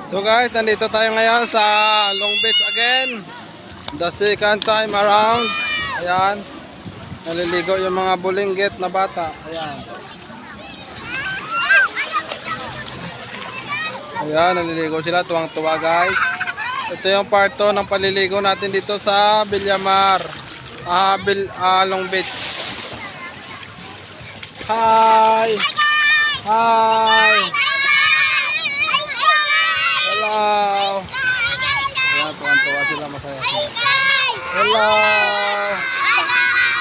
So guys, nandito tayo ngayon sa Long Beach again. The second time around. Ayan. Naliligo yung mga bulinggit na bata. Ayan. Ayan, naliligo sila. Tuwang-tuwa guys. Ito yung part 2 ng paliligo natin dito sa Villamar. Long Beach. Hi! Hi! Hello! Ayan, tuwan-tuwa sila, masaya sila. Hello!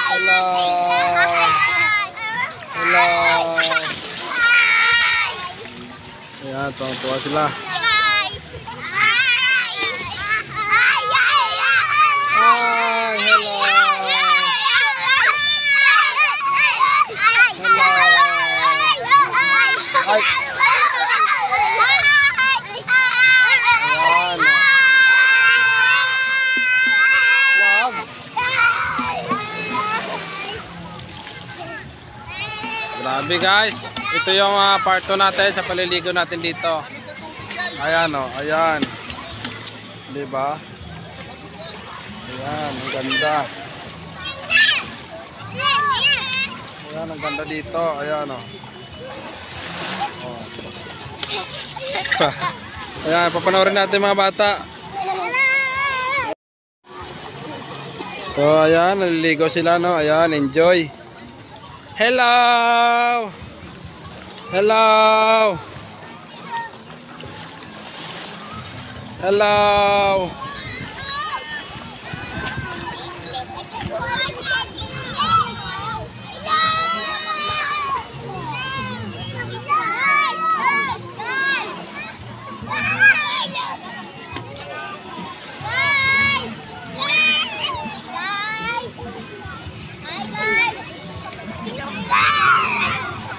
Hello! Hello! Ayan, tuwan-tuwa sila. Hi! Hello! Hi! Grabe guys, ito yung part 2 natin sa paliligo natin dito. Ayan o, ayan. Diba? Ayan, ang ganda. Ayan, ang ganda dito. Ayan o. Ayan, papanoorin natin mga bata. So ayan, naliligo sila no. Ayan, enjoy. Hello! Hello! Hello!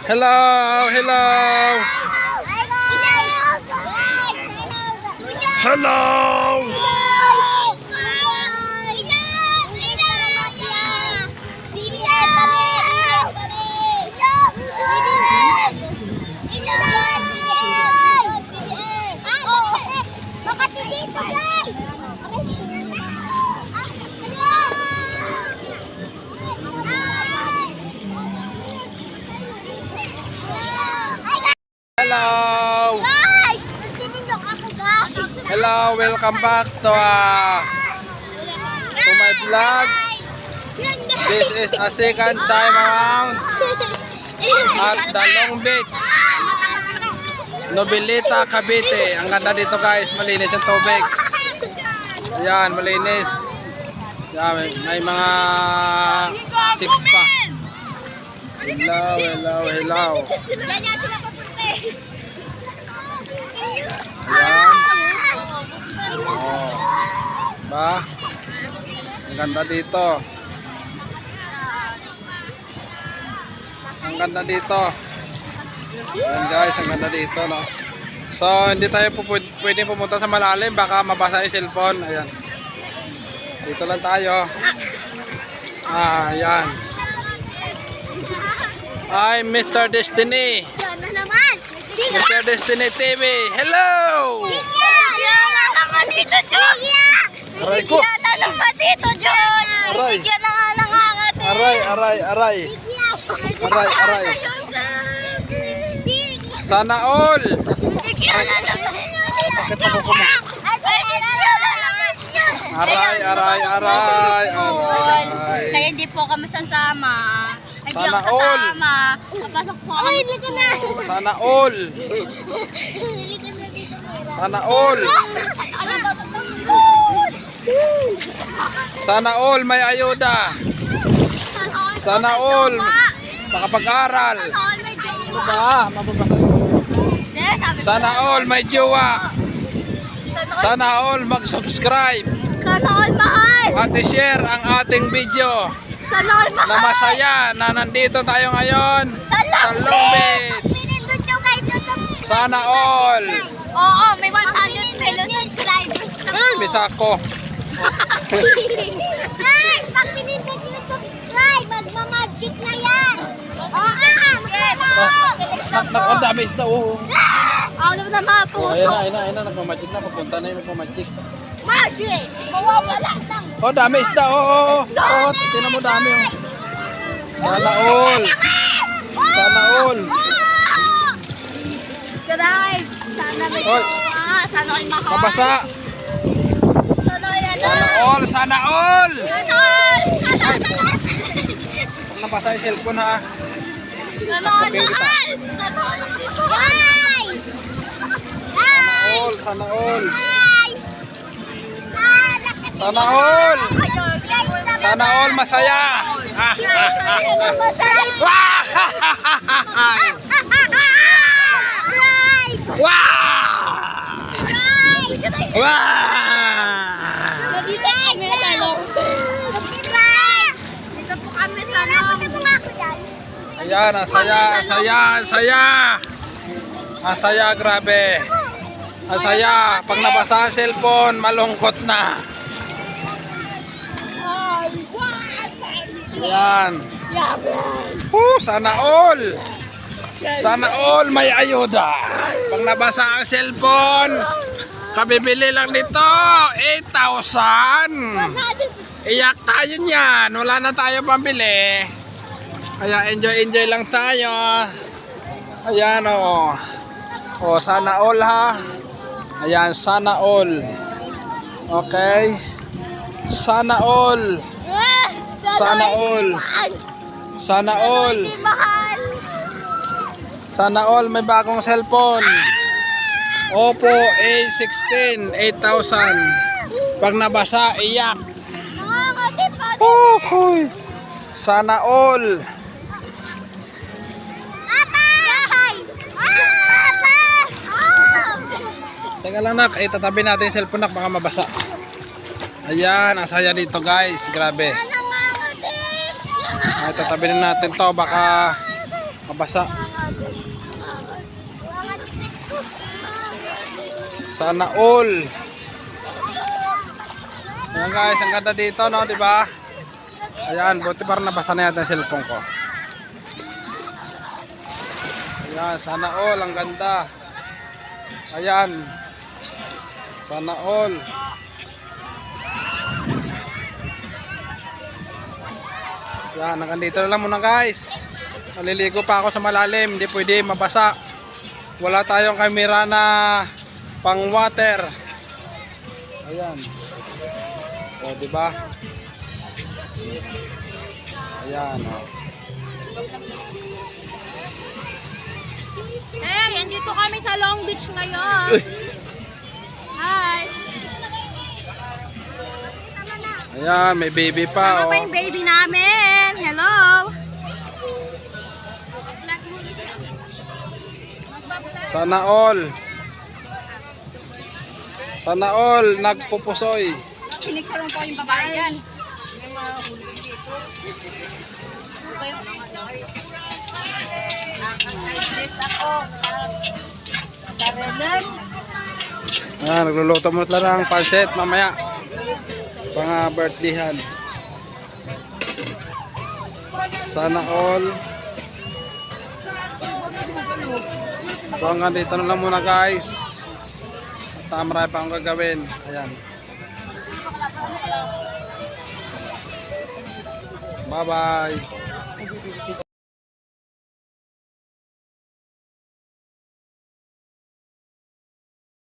Hello! Hello! Hello! Hello! Guys! Nagsinindok ako guys! Hello! Welcome back to my vlogs. This is a second time around at the Long Beach, Noveleta, Cavite. Ang ganda dito guys, malinis ang tubig. Ayan, malinis. Ayan, may mga chicks pa. Hello, hello, hello. Ayan. Oh. Ba? Ang ganda dito. Ang ganda dito. Ayan guys, ang ganda dito no. So hindi tayo pwede pumunta sa malalim, baka mabasa yung cellphone. Ayan. Dito lang tayo. Ayan. I'm Mr. Destiny. Ano naman? Mr. Destiny TV. Hello! Bigyan na naman dito, John! Aray ko! Bigyan na naman dito, John! Aray! Bigyan na nga ng angat eh! Aray, aray, aray! Aray, aray! Sana all! Bigyan na naman! Bakit ako kuma? Aray, aray, aray! Aray! Kaya hindi po kami sasama. Hindi Sana ako all. sasama. Papasok po ako sa school. Sana all! Sana all! Sana all may ayuda! Sana all makapag-aral! Ano ba? Mababasa. Sana all may jowa! Sana all mag-subscribe! Sana all mahal! At i-share ang ating video Sana all mahal! na masaya na nandito tayo ngayon sa Long Beach. Pinindot nyo guys yung subscribe. Sana all. Oo, may 100 million subscribers na po. Ay, may sako. Guys, pag pinindot nyo yung subscribe, magmamagic na yan. Oo, Ang dami isda. Oh. Ako naman ng mga Oh, puso. ayun na, nagmamagic na. Papunta na yung nagmamagic. Magic! Mawawala lang. Oh, dami isda. Oh. Tingnan mo dami. Oh. Sana all. Sana all. Drive! Sana may Oy. jowa. Sana ay mahal. Mabasa. Sana ay ano. Sana all. Sana all. Sana all. Sana all. Pag nabasa yung cellphone ha. Sana all mahal. Sana all hindi mahal. All. Sana all. Sana all. Sana all masaya. Dito kami sa Long Beach. Subscribe! Dito po kami sa Long Beach. Ayan, ang saya, ang saya, ang saya. Ang saya, grabe. Ang saya. Pag nabasa ang cellphone, malungkot na. Ayan. Sana all. Sana all may ayuda. Pag nabasa ang cellphone, kabibili lang nito, 8,000. Iyak tayo niyan. Wala na tayo pambili. Kaya enjoy lang tayo. Ayan o. O, sana all ha. Ayan, sana all. Okay. Sana all. Sana all. Sana all. Hindi mahal. Sana all may bagong cellphone. Oppo A16, 8,000. Pag nabasa, iyak. Nakakatipad. Oh, sana all. Papa! Papa! Teka lang nak, itatabi natin yung cellphone nak, baka mabasa. Ayan, ang saya dito guys, grabe. Ay, tatabi na natin to, baka mabasa. Sana all. Ayan guys, ang ganda dito no, di ba? Ayan, buti parang nabasa na yata yung cellphone ko. Ayan, sana all, ang ganda. Ayan. Sana all. Yan, hanggang dito na lang muna guys. Maliligo pa ako sa malalim, hindi pwede mabasa. Wala tayong kamera na pang water. Ayan. O, diba? Ayan, o. Eh, andito kami sa Long Beach ngayon. Hi. Ayan, may baby pa, Sama o. pa yung baby namin. Hello. Sana all. Sana all, nagpupusoy. Sinigkaroon po yung babae yan. Ayan, nagluluto mo lang ng pancit mamaya. Mga birthdayhan. Sana all. So hanggang dito na lang muna guys. At marami pa akong gagawin. Ayan. Bye bye.